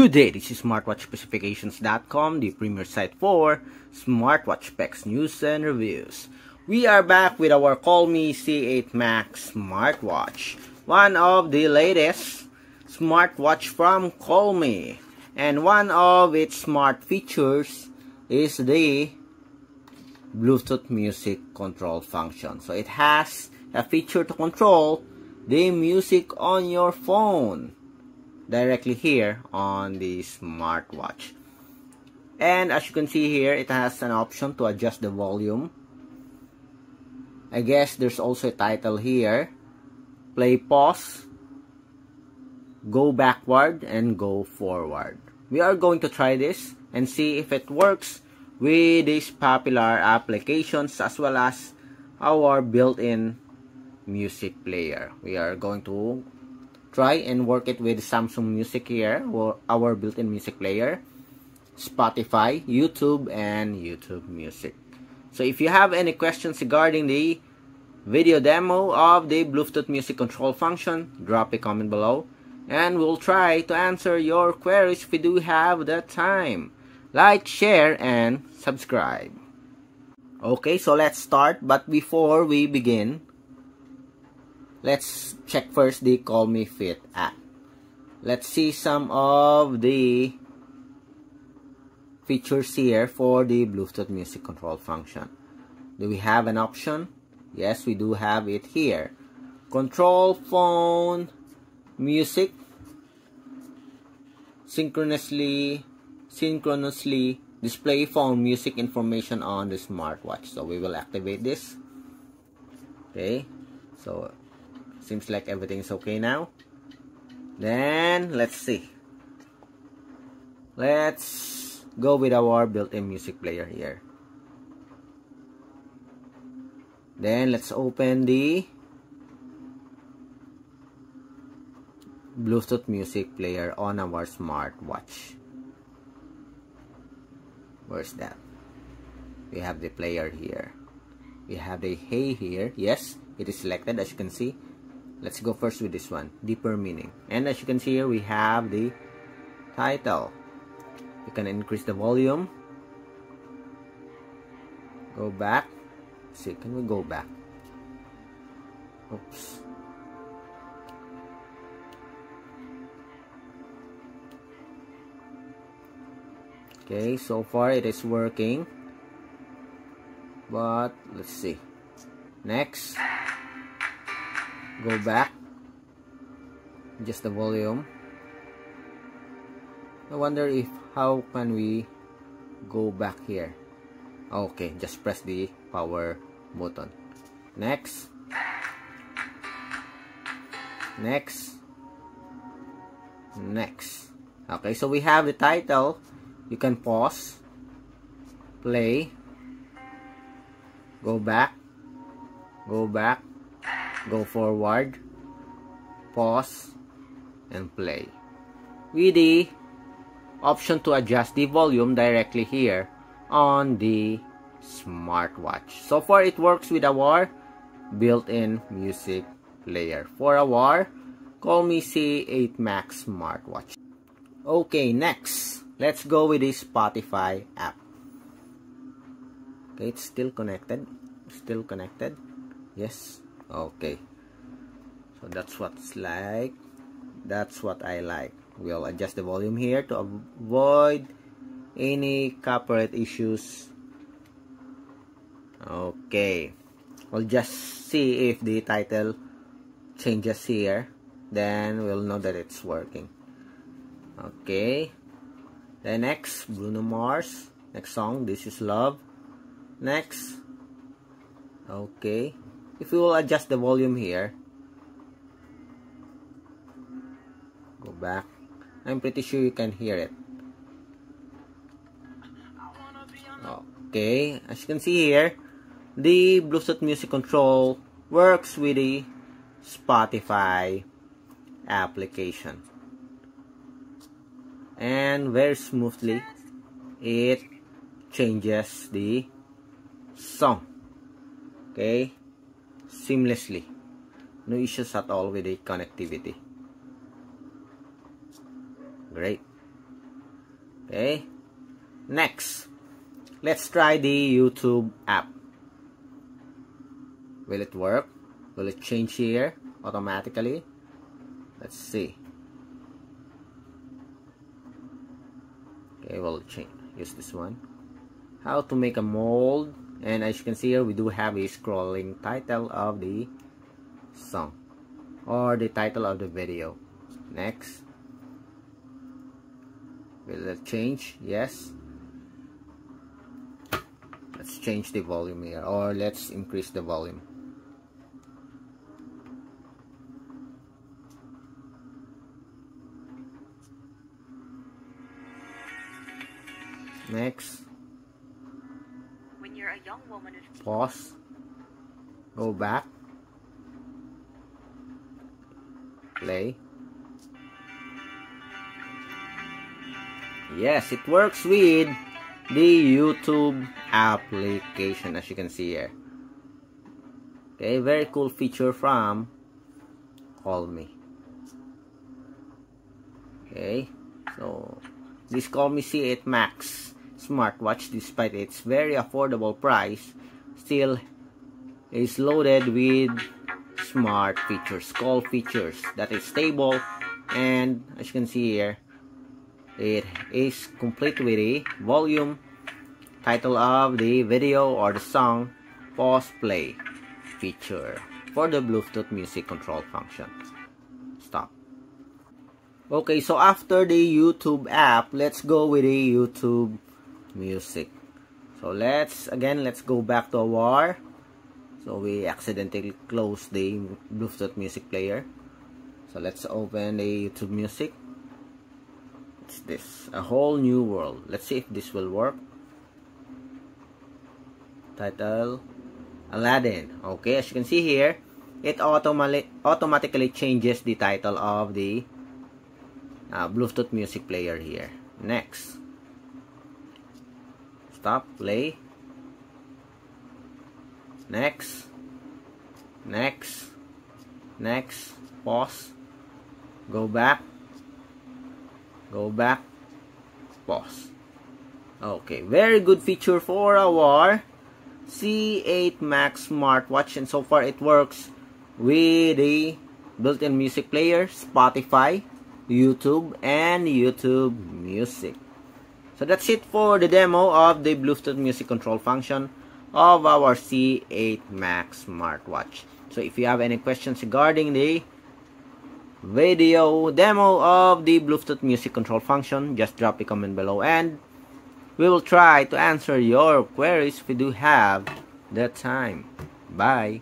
Good day, this is smartwatchspecifications.com, the premier site for smartwatch specs, news, and reviews. We are back with our Colmi C8 Max smartwatch, one of the latest smartwatch from Colmi. And one of its smart features is the Bluetooth music control function. So it has a feature to control the music on your phone directly here on the smartwatch. And as you can see here, it has an option to adjust the volume. I guess there's also a title here: play, pause, go backward, and go forward. We are going to try this and see if it works with these popular applications as well as our built-in music player. We are going to try and work it with Samsung Music here, or our built-in music player, Spotify, YouTube, and YouTube Music. So if you have any questions regarding the video demo of the Bluetooth music control function, drop a comment below and we'll try to answer your queries if we do have the time. Like, share, and subscribe. Okay, so let's start, but before we begin, let's check first the Colmi Fit app. Let's see some of the features here for the Bluetooth music control function. Do we have an option? Yes, we do have it here. Control phone music synchronously display phone music information on the smartwatch. So we will activate this. Okay, so seems like everything is okay now. Then let's see. Let's go with our built-in music player here. Then let's open the Bluetooth music player on our smartwatch. Where's that? We have the player here. We have the Hey here. Yes, it is selected as you can see. Let's go first with this one, Deeper Meaning. And as you can see here, we have the title. You can increase the volume. Go back. Let's see, can we go back? Oops. Okay, so far it is working. But let's see. Next. Go back. Just the volume. I wonder if how can we go back here. Okay, just press the power button. Next. Next. Next. Okay, so we have the title. You can pause, play, go back, go forward, pause, and play. With the option to adjust the volume directly here on the smartwatch. So far, it works with our built-in music player for our Colmi C8 Max smartwatch. Okay, next, let's go with the Spotify app. Okay, it's still connected. Still connected. Yes. Okay. So that's what's like. That's what I like. We'll adjust the volume here to avoid any copyright issues. Okay. We'll just see if the title changes here. Then we'll know that it's working. Okay. Then next, Bruno Mars. Next song, This Is Love. Next. Okay. If we will adjust the volume here, go back. I'm pretty sure you can hear it. Okay. As you can see here, the Bluetooth music control works with the Spotify application. And very smoothly it changes the song. Okay, seamlessly, no issues at all with the connectivity. Great. Okay, next, let's try the YouTube app. Will it work? Will it change here automatically? Let's see. Okay, we'll use this one. How to make a mold. And as you can see here, we do have a scrolling title of the song or the title of the video. Next. Will it change? Yes. Let's change the volume here, or let's increase the volume. Next. When you're a young woman with Pause. Go back. Play. Yes, it works with the YouTube application, as you can see here. Okay, very cool feature from Call.me. Okay, so this Call.me C8 Max smartwatch, despite its very affordable price, still is loaded with smart features, call features that is stable, and as you can see here, it is complete with a volume, title of the video or the song, pause, play feature for the Bluetooth music control function. Stop. Okay, so after the YouTube app, let's go with the YouTube music. So let's go back to our, so we accidentally closed the Bluetooth music player. So let's open the YouTube music. It's this, a whole new world. Let's see if this will work. Title, Aladdin. Okay, as you can see here, it automatically changes the title of the Bluetooth music player here. Next. Stop, play. Next. Next. Next. Pause. Go back. Go back. Pause. Okay, very good feature for our C8 Max smartwatch, and so far it works with the built-in music player, Spotify, YouTube, and YouTube Music. So that's it for the demo of the Bluetooth music control function of our C8 Max smartwatch. So if you have any questions regarding the video demo of the Bluetooth music control function, just drop a comment below and we will try to answer your queries if we do have the time. Bye.